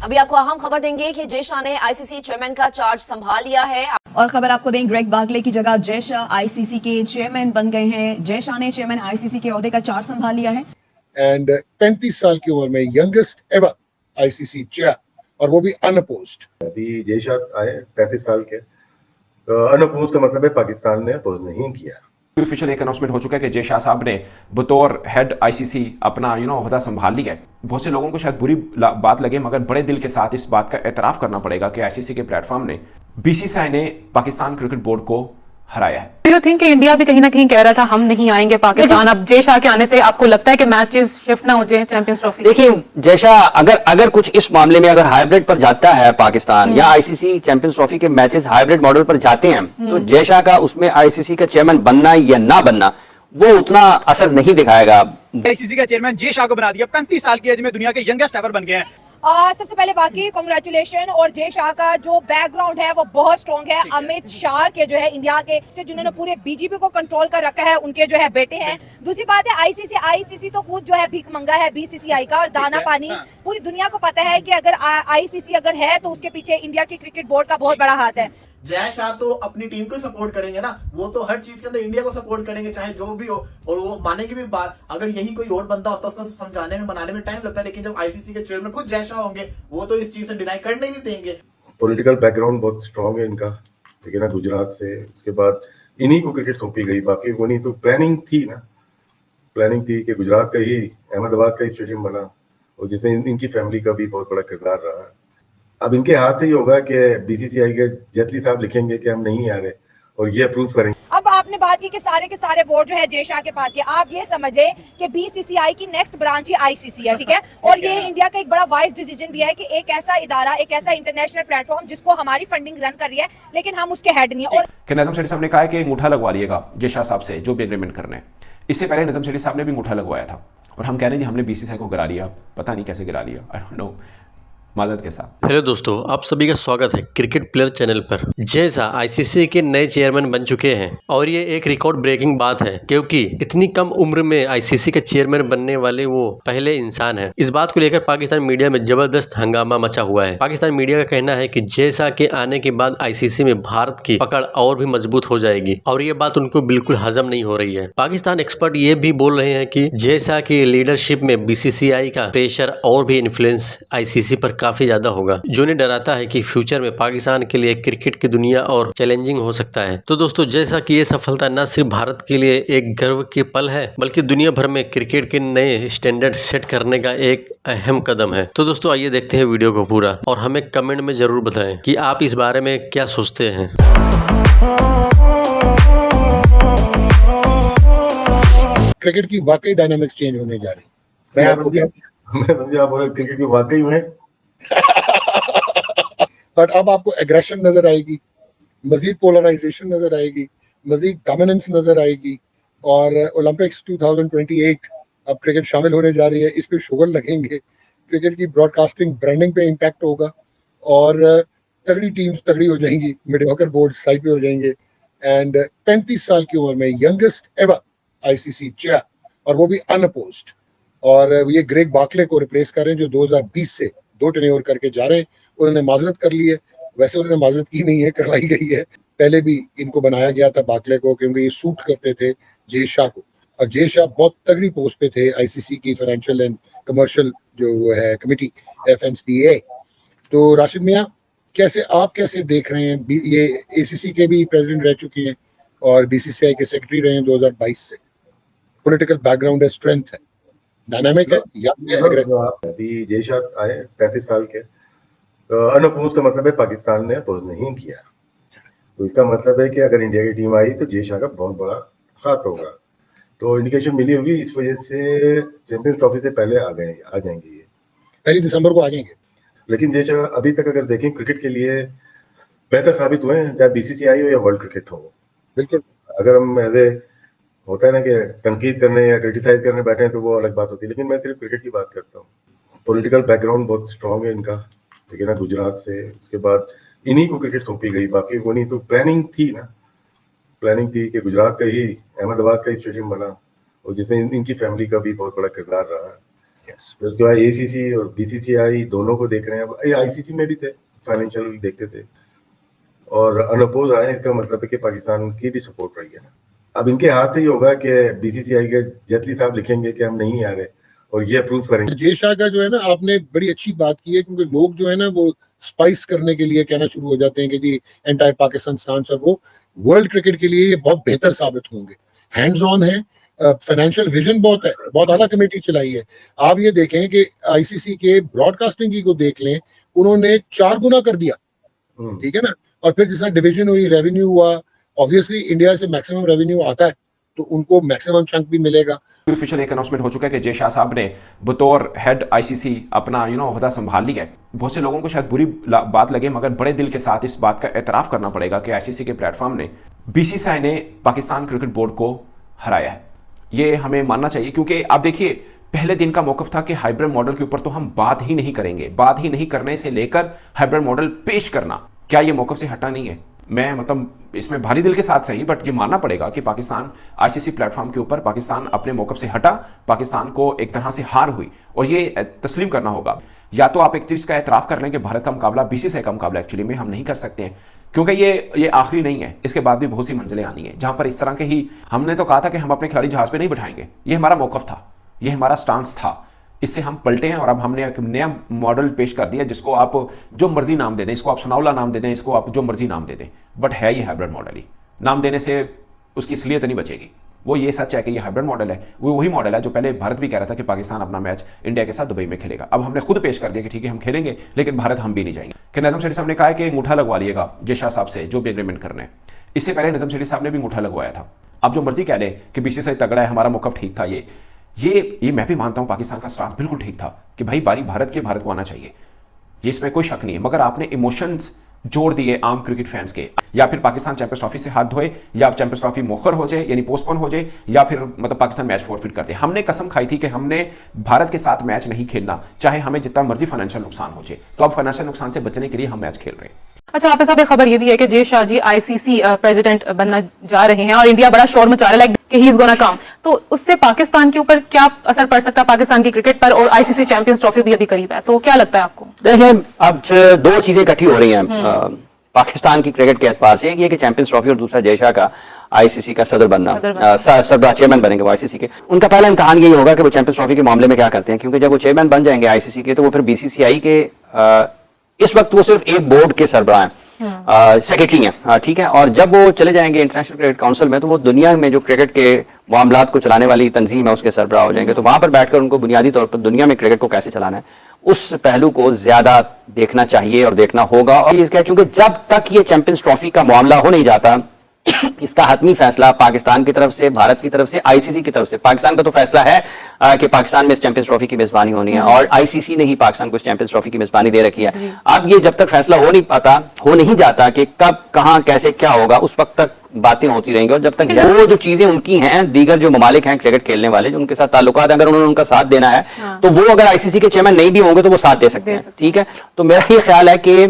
अभी आपको अहम खबर देंगे कि जय शाह ने आईसीसी चेयरमैन का चार्ज संभाल लिया है। और खबर आपको दें, ग्रेग बार्कले की जगह जय शाह आईसीसी के चेयरमैन बन गए हैं। जय शाह ने चेयरमैन आईसीसी के ओहदे का चार्ज संभाल लिया है। एंड 35 साल की उम्र में यंगेस्ट एवर आईसीसी चेयर, और वो भी अनअपोज्ड। अभी जय शाह आए 35 साल के, अनअपोज का मतलब है पाकिस्तान ने अपोज नहीं किया। ऑफिशियल एक अनाउंसमेंट हो चुका है कि जय शाह साहब ने बतौर हेड आईसीसी अपना ओहदा संभाल लिया है। बहुत से लोगों को शायद बुरी बात लगे, मगर बड़े दिल के साथ इस बात का एतराफ़ करना पड़ेगा कि आईसीसी के प्लेटफॉर्म ने बीसीसीआई ने पाकिस्तान क्रिकेट बोर्ड को हराया है। Do you think कि इंडिया भी कहीं ना कहीं कह रहा था हम नहीं आएंगे पाकिस्तान? अब जय शाह के आने से आपको लगता है कि मैचेस शिफ्ट ना हो जाए चैंपियंस ट्रॉफी? देखिए, जय शाह अगर कुछ इस मामले में अगर हाइब्रिड पर जाता है पाकिस्तान या आईसीसी चैंपियंस ट्रॉफी के मैचेस हाइब्रिड मॉडल पर जाते हैं, तो जय शाह का उसमें आईसीसी का चेयरमैन बनना या ना बनना वो उतना असर नहीं दिखाएगा। आईसीसी का चेयरमैन जय शाह को बना दिया। 35 साल की एज में दुनिया के यंगेस्ट एवर बन गए हैं। सबसे पहले वाकई कांग्रेचुलेशन। और जय शाह का जो बैकग्राउंड है वो बहुत स्ट्रॉन्ग है। अमित शाह के जो है इंडिया के से जिन्होंने पूरे बीजेपी को कंट्रोल कर रखा है, उनके जो है बेटे हैं। दूसरी बात है आईसीसी तो खुद जो है भीख मंगा है बीसीसीआई का, और दाना पानी पूरी दुनिया को पता है कि अगर आईसीसी अगर है तो उसके पीछे इंडिया की क्रिकेट बोर्ड का बहुत बड़ा हाथ है। जय शाह तो अपनी टीम को सपोर्ट करेंगे ना, वो तो हर चीज के अंदर इंडिया को सपोर्ट करेंगे चाहे जो भी हो। और वो मानेंगे भी बात, अगर यही कोई और बंदा होता उसको समझाने में बनाने में टाइम लगता है, लेकिन जब आईसीसी के चेयरमैन खुद जय शाह होंगे वो तो इस चीज से डिनाई करने ही नहीं देंगे। पॉलिटिकल बैकग्राउंड बहुत स्ट्रांग है इनका, ठीक है ना, गुजरात से। उसके बाद इन्हीं को क्रिकेट सौंपी गई, बाकी वो नहीं तो प्लानिंग थी ना, प्लानिंग थी कि गुजरात का ही अहमदाबाद का ही स्टेडियम बना, और जिसमें इनकी फैमिली का भी बहुत बड़ा किरदार रहा है। अब इनके हाथ से ही होगा कि बीसीसीआई के जेटली साहब लिखेंगे कि हम नहीं आ रहे और ये अप्रूव करेंगे। अब आपने बात की कि सारे के सारे वोट जो है जय शाह के पास के, आप ये समझ लें कि बीसीसीआई की नेक्स्ट ब्रांच ही आईसीसी है, ठीक है। और ये इंडिया का एक बड़ा वाइज डिसीजन भी है कि एक ऐसा इदारा, एक ऐसा इंटरनेशनल प्लेटफॉर्म जिसको हमारी फंडिंग रन कर रही है, लेकिन हम उसके हेड नहीं है। और नजम शेट्टी साहब ने कहा है कि अंगूठा लगवा लिएगा जय शाह साहब से जो भी एग्रीमेंट करने हैं। इससे पहले नजम शेट्टी साहब ने भी अंगूठा लगवाया था, और हम कह रहे हैं हमने बीसीसीआई को गिरा लिया, पता नहीं कैसे गिरा लिया, आई डोंट नो, माजरत के साथ। हेलो दोस्तों, आप सभी का स्वागत है क्रिकेट प्लेयर चैनल पर। जय शाह आईसीसी के नए चेयरमैन बन चुके हैं, और ये एक रिकॉर्ड ब्रेकिंग बात है क्योंकि इतनी कम उम्र में आईसीसी के चेयरमैन बनने वाले वो पहले इंसान हैं। इस बात को लेकर पाकिस्तान मीडिया में जबरदस्त हंगामा मचा हुआ है। पाकिस्तान मीडिया का कहना है कि जय शाह के आने के बाद आईसीसी में भारत की पकड़ और भी मजबूत हो जाएगी, और ये बात उनको बिल्कुल हजम नहीं हो रही है। पाकिस्तान एक्सपर्ट ये भी बोल रहे हैं कि जय शाह की लीडरशिप में बीसीसीआई का प्रेशर और भी इन्फ्लुएंस आईसीसी पर काफी ज्यादा होगा, जो नहीं डराता है कि फ्यूचर में पाकिस्तान के लिए क्रिकेट की दुनिया और चैलेंजिंग हो सकता है। तो दोस्तों, जय शाह की ये सफलता न सिर्फ भारत के लिए एक गर्व की पल है, बल्कि दुनिया भर में क्रिकेट के नए स्टैंडर्ड सेट करने का एक अहम कदम है। तो दोस्तों, आइए देखते हैं वीडियो को पूरा, और हमें कमेंट में जरूर बताएं कि आप इस बारे में क्या सोचते हैं। क्रिकेट की वाकई डायनामिक्स चेंज होने जा रही है। मैं आप बोले क्रिकेट की वाकई में बट अब आपको एग्रेशन नजर आएगी, मजीद पोलराइजेशन नजर आएगी, मजीद डोमिनेंस नजर आएगी, और ओलंपिक्स 2028 अब क्रिकेट शामिल होने जा रही है, इस पे शुगर लगेंगे। क्रिकेट की ब्रॉडकास्टिंग ब्रांडिंग पे इम्पैक्ट होगा, और तगड़ी टीम्स तगड़ी हो जाएंगी, मीडियोकर बोर्ड साइड पे हो जाएंगे। एंड 35 साल की उम्र में यंगेस्ट एवर आईसीसी चेयर, और वो भी अनअपोज्ड। और ये ग्रेग बार्कले को रिप्लेस कर रहे हैं जो 2020 से 2 टेन्योर करके जा रहे हैं। उन्होंने माजरत कर ली है, वैसे उन्होंने माजरत की नहीं है, करवाई गई है। पहले भी इनको बनाया गया था बार्कले को, क्योंकि ये सूट करते थे जय शाह को, और जय शाह बहुत तगड़ी पोस्ट पे थे आईसीसी की फाइनेंशियल एंड कमर्शियल जो है कमेटी FNCA। तो राशिद मियाँ, आप कैसे देख रहे हैं? ये ACC के भी प्रेसिडेंट रह चुके हैं और बीसीसीआई के सेक्रेटरी रहे हैं 2022 से। पॉलिटिकल बैकग्राउंड है, स्ट्रेंथ है, डायनामिक है या एग्रेसिव? अभी जय शाह आए 35 साल के, अनअपोज का मतलब है पाकिस्तान ने अपोज नहीं किया। तो इसका मतलब है कि अगर इंडिया की टीम आई तो जय शाह का बहुत बड़ा हाथ होगा। तो इंडिकेशन मिली होगी, इस वजह से चैंपियंस ट्रॉफी से पहले आ जाएंगे ये 1 दिसंबर को आ जाएंगे। लेकिन जय शाह अभी तक अगर देखें क्रिकेट के लिए बेहतर साबित हुए हैं, चाहे बीसीसीआई हो या वर्ल्ड क्रिकेट हो। बिल्कुल, अगर हम होता है ना कि तनकीद करने या क्रिटिसाइज करने बैठे हैं तो वो अलग बात होती है, लेकिन मैं सिर्फ क्रिकेट की बात करता हूँ। पॉलिटिकल बैकग्राउंड बहुत स्ट्रांग है इनका, ठीक है ना, गुजरात से। उसके बाद इन्हीं को क्रिकेट सौंपी गई, बाकी वो नहीं तो प्लानिंग थी ना, प्लानिंग थी कि गुजरात का ही अहमदाबाद का ही स्टेडियम बना, और जिसमें इनकी फैमिली का भी बहुत बड़ा किरदार रहा है। फिर उसके बाद ACC और BCCI दोनों को देख रहे हैं। अब ICC में भी थे, फाइनेंशियल देखते थे और अनअपोज आए, इसका मतलब है कि पाकिस्तान की भी सपोर्ट रही है। अब इनके हाथ से ही होगा कि BCCI के जेटली साहब लिखेंगे कि हम नहीं आ रहे और ये अप्रूव करेंगे। जय शाह का जो है ना, आपने बड़ी अच्छी बात की है, क्योंकि लोग जो है ना वो स्पाइस करने के लिए कहना शुरू हो जाते हैं कि जी एंटी पाकिस्तान स्टांस, और वो वर्ल्ड क्रिकेट के लिए ये बहुत बेहतर साबित होंगे। हैंड्स ऑन है, फाइनेंशियल विजन बहुत है, बहुत आला कमेटी चलाई है। आप ये देखें कि ICC के ब्रॉडकास्टिंग की को देख लें, उन्होंने 4 गुना कर दिया, ठीक है ना। और फिर जिस डिवीजन हुई, रेवेन्यू हुआ, ऑब्वियसली इंडिया से मैक्सिमम रेवेन्यू आता है तो उनको मैक्सिमम चंक भी मिलेगा। ऑफिशियल एक अनाउंसमेंट हो चुका है कि जय शाह साहब ने बतौर हेड ICC अपना ओहदा संभाल लिया है। बहुत से लोगों को शायद बुरी बात लगे, मगर बड़े दिल के साथ इस बात का एतराफ़ करना पड़ेगा कि ICC के प्लेटफॉर्म ने BCCI ने पाकिस्तान क्रिकेट बोर्ड को हराया है। ये हमें मानना चाहिए, क्योंकि आप देखिए पहले दिन का मौक़िफ़ था कि हाइब्रिड मॉडल के ऊपर तो हम बात ही नहीं करेंगे। बात ही नहीं करने से लेकर हाइब्रिड मॉडल पेश करना, क्या ये मौक़िफ़ से हटा नहीं है? मैं मतलब इसमें भारी दिल के साथ सही, बट ये मानना पड़ेगा कि पाकिस्तान ICC प्लेटफॉर्म के ऊपर पाकिस्तान अपने मौक़िफ़ से हटा, पाकिस्तान को एक तरह से हार हुई और ये तस्लीम करना होगा। या तो आप एक चीज़ का एतराफ़ कर लें कि भारत का मुकाबला BCCI का मुकाबला एक्चुअली में हम नहीं कर सकते हैं, क्योंकि ये आखिरी नहीं है। इसके बाद भी बहुत सी मंजिलें आनी है जहां पर इस तरह के ही, हमने तो कहा था कि हम अपने खिलाड़ी जहाज पे नहीं बिठाएंगे, ये हमारा मौक़िफ़ था, ये हमारा स्टांस था। इससे हम पलटे हैं और अब हमने एक नया मॉडल पेश कर दिया जिसको आप जो मर्जी नाम दे दें, इसको आप सुनावला नाम दे दें, इसको आप जो मर्जी नाम दे दें, बट है ये हाइब्रिड मॉडल ही। नाम देने से उसकी असलियत नहीं बचेगी। वो ये सच है कि ये हाइब्रिड मॉडल है, वो वही मॉडल है जो पहले भारत भी कह रहा था कि पाकिस्तान अपना मैच इंडिया के साथ दुबई में खेलेगा। अब हमने खुद पेश कर दिया कि ठीक है हम खेलेंगे, लेकिन भारत हम भी नहीं जाएंगे। कि नजम शेठी साहब ने कहा है कि अंगूठा लगवा लिएगा जय शाह साहब से जो भी एग्रीमेंट करने। इससे पहले नजम शेठी साहब ने भी अंगूठा लगवाया था। अब जो मर्जी कह लें कि BCCI तगड़ा है, हमारा मौक़िफ़ ठीक था, ये मैं भी मानता हूं पाकिस्तान का स्टांस बिल्कुल ठीक था कि भाई बारी भारत को आना चाहिए, ये इसमें कोई शक नहीं है। मगर आपने इमोशंस जोड़ दिए आम क्रिकेट फैंस के, या फिर पाकिस्तान चैंपियंस ट्रॉफी से हाथ धोए, या चैंपियंस ट्रॉफी मोखर हो जाए यानी पोस्टपोन हो जाए, या फिर मतलब पाकिस्तान मैच फॉरफिट कर दे। हमने कसम खाई थी कि हमने भारत के साथ मैच नहीं खेलना, चाहे हमें जितना मर्जी फाइनेंशियल नुकसान हो जाए। तो अब फाइनेंशियल नुकसान से बचने के लिए हम मैच खेल रहे हैं। अच्छा हाफिज साहब, एक खबर ये भी है कि जय शाह जी ICC प्रेसिडेंट बनना जा रहे हैं और इंडिया बड़ा शोर मचा रहा है लाइक कि ही इज गोना कम। तो उससे पाकिस्तान के ऊपर क्या असर पड़ सकता है, पाकिस्तान की क्रिकेट पर? और ICC चैंपियंस ट्रॉफी भी अभी करीब है, तो क्या लगता है आपको? देखिए अब 2 चीजें इकट्ठी हो रही हैं पाकिस्तान की क्रिकेट के एतबार से। एक ये कि चैंपियंस ट्रॉफी और दूसरा जय शाह का ICC का सदर बनना, सरबराह चेयरमैन बनेंगे वो ICC के। उनका पहला इम्तिहान यही होगा कि वो चैंपियंस ट्रॉफी के मामले में क्या करते हैं, क्योंकि जब वो चेयरमैन बन जाएंगे ICC के तो वो फिर BCCI के इस वक्त वो सिर्फ एक बोर्ड के सरबराह हैं, सेक्रेटरी हैं, ठीक है। और जब वो चले जाएंगे इंटरनेशनल क्रिकेट काउंसिल में तो वो दुनिया में जो क्रिकेट के मामलात को चलाने वाली तंजीम है उसके सरबराह हो जाएंगे। तो वहां पर बैठकर उनको बुनियादी तौर पर दुनिया में क्रिकेट को कैसे चलाना है उस पहलू को ज्यादा देखना चाहिए और देखना होगा। और इसका चूंकि जब तक ये चैंपियंस ट्रॉफी का मामला हो नहीं जाता, इसका हतमी फैसला पाकिस्तान की तरफ से, भारत की तरफ से, ICC की तरफ से। पाकिस्तान का तो फैसला है कि पाकिस्तान में इस चैंपियंस ट्रॉफी की मेजबानी होनी है और ICC ने ही पाकिस्तान को इस चैंपियंस ट्रॉफी की मेजबानी दे रखी है। अब ये जब तक फैसला हो नहीं जाता कि कब कहां कैसे क्या होगा, उस वक्त तक बातें होती रहेंगी। और जब तक वो जो चीजें उनकी हैं, दीगर जो ममालिक हैं क्रिकेट खेलने वाले जो उनके साथ ताल्लुकात, अगर उन्होंने उनका साथ देना है तो वो अगर ICC के चेयरमैन नहीं भी होंगे तो वो साथ दे सकते हैं, ठीक है। तो मेरा ये ख्याल है कि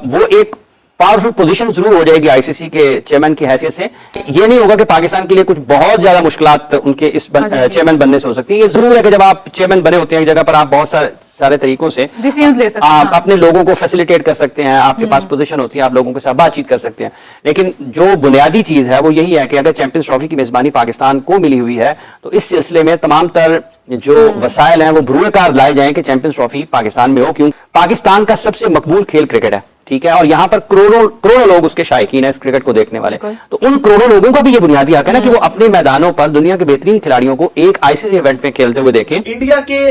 वो एक पावरफुल पोजीशन जरूर हो जाएगी ICC के चेयरमैन की हैसियत से। ये नहीं होगा कि पाकिस्तान के लिए कुछ बहुत ज्यादा मुश्किलात उनके इस चेयरमैन बनने से हो सकती है। ये जरूर है कि जब आप चेयरमैन बने होते हैं एक जगह पर, आप बहुत सारे तरीकों से डिसीजंस ले सकते हैं, आप अपने लोगों को फैसिलिटेट कर सकते हैं, आपके पास पोजीशन होती है, आप लोगों के साथ बातचीत कर सकते हैं। लेकिन जो बुनियादी चीज है वो यही है कि अगर चैंपियंस ट्रॉफी की मेजबानी पाकिस्तान को मिली हुई है तो इस सिलसिले में तमाम तर जो वसाइल हैं वो भरूएकार लाए जाएं कि चैंपियंस ट्रॉफी पाकिस्तान में हो, क्योंकि पाकिस्तान का सबसे मकबूल खेल क्रिकेट है, ठीक है। और यहाँ पर करोड़ों लोग उसके शायकीन है, इस क्रिकेट को देखने वाले। तो उन करोड़ों लोगों का भी ये बुनियादी हक है ना कि वो अपने मैदानों पर दुनिया के बेहतरीन खिलाड़ियों को एक ICC इवेंट में खेलते हुए देखें। इंडिया के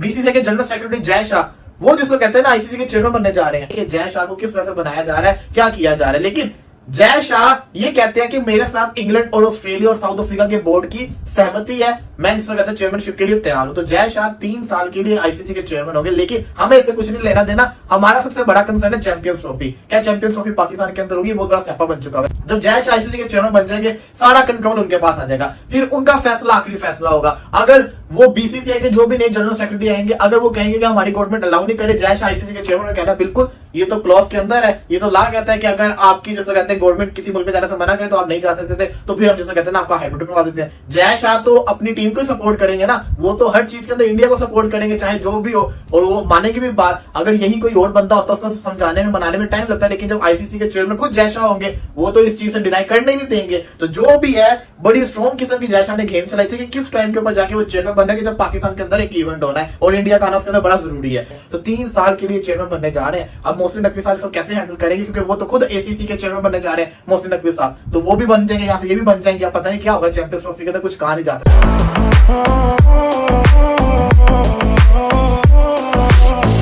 BCCI के जनरल सेक्रेटरी जय शाह, वो जिसको कहते हैं ना ICC के चेयरमैन बनने जा रहे हैं, कि जय शाह को किस वजह से बनाया जा रहा है, क्या किया जा रहा है। लेकिन जय शाह ये कहते हैं कि मेरे साथ इंग्लैंड और ऑस्ट्रेलिया और साउथ अफ्रीका के बोर्ड की सहमति है, मैं जिसको कहते हैं चेयरमैनशिप के लिए तैयार हूं। तो जय शाह 3 साल के लिए ICC के चेयरमैन होंगे, लेकिन हमें इससे कुछ नहीं लेना देना। हमारा सबसे बड़ा कंसर्न है चैंपियंस ट्रॉफी। क्या चैंपियंस ट्रॉफी पाकिस्तान के अंदर होगी? बहुत बड़ा स्टेप बन चुका है। जब जय शाह ICC के चेयरमैन बन जाएंगे, सारा कंट्रोल उनके पास आ जाएगा, फिर उनका फैसला आखिरी फैसला होगा। अगर वो बीसीसीआई के जो भी नए जनरल सेक्रेटरी आएंगे, अगर वो कहेंगे कि हमारी गवर्नमेंट अलाउ नहीं करे, जय शाह आईसीसी के चेयरमैन ने कहना बिल्कुल ये तो क्लॉज के अंदर है, ये तो ला कहता है कि अगर आपकी जैसे कहते हैं गवर्नमेंट किसी मुल्क में जाने से मना करे तो आप नहीं जा सकते थे, तो फिर हम जैसे कहते हैं ना आपका हाइब्रिड करवा देते हैं। जय शाह तो अपनी टीम को सपोर्ट करेंगे ना, वो तो हर चीज के अंदर इंडिया को सपोर्ट करेंगे चाहे जो भी हो, और वो मानेंगे भी बात। अगर यही कोई और बंदा होता उसको समझाने में मनाने में टाइम लगता है, लेकिन जब आईसीसी के चेयरमैन खुद जय शाह होंगे वो तो इस चीज से डिनाई करने ही नहीं देंगे। तो जो भी है बड़ी स्ट्रॉन्ग किस्म की जय शाह ने गेम चलाई थी कि किस टाइम के ऊपर जाके वो चेयरमैन बनने के, जब पाकिस्तान के अंदर एक इवेंट होना है और इंडिया का आना उसके अंदर बड़ा जरूरी है। तो 3 साल के लिए चेयरमैन बनने जा रहे हैं। अब मोहसिन नकवी साहब इसको कैसे हैंडल करेंगे, क्योंकि वो तो खुद एसीसी के चेयरमैन बनने जा रहे हैं मोहसिन नकवी साहब, तो वो भी बन जाएंगे, यहाँ से ये भी बन जाएंगे। अब पता नहीं क्या होगा, चैंपियंस ट्रॉफी के अंदर कुछ कहा नहीं जा सकता।